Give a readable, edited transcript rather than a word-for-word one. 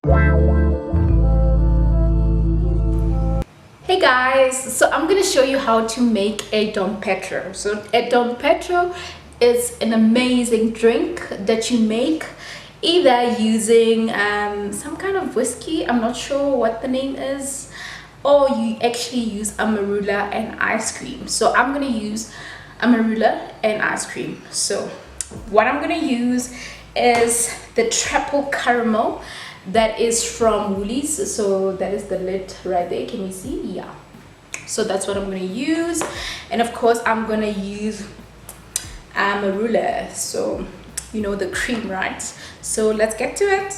Hey guys, so I'm gonna show you how to make a Dom Petro. So a Dom Petro is an amazing drink that you make either using some kind of whiskey, I'm not sure what the name is, or you actually use Amarula and ice cream. So I'm gonna use Amarula and ice cream. So what I'm gonna use is the triple caramel that is from Woolies. So that is the lid right there, can you see? Yeah, so that's what I'm going to use. And of course I'm going to use Amarula, so you know, the cream, right? So let's get to it.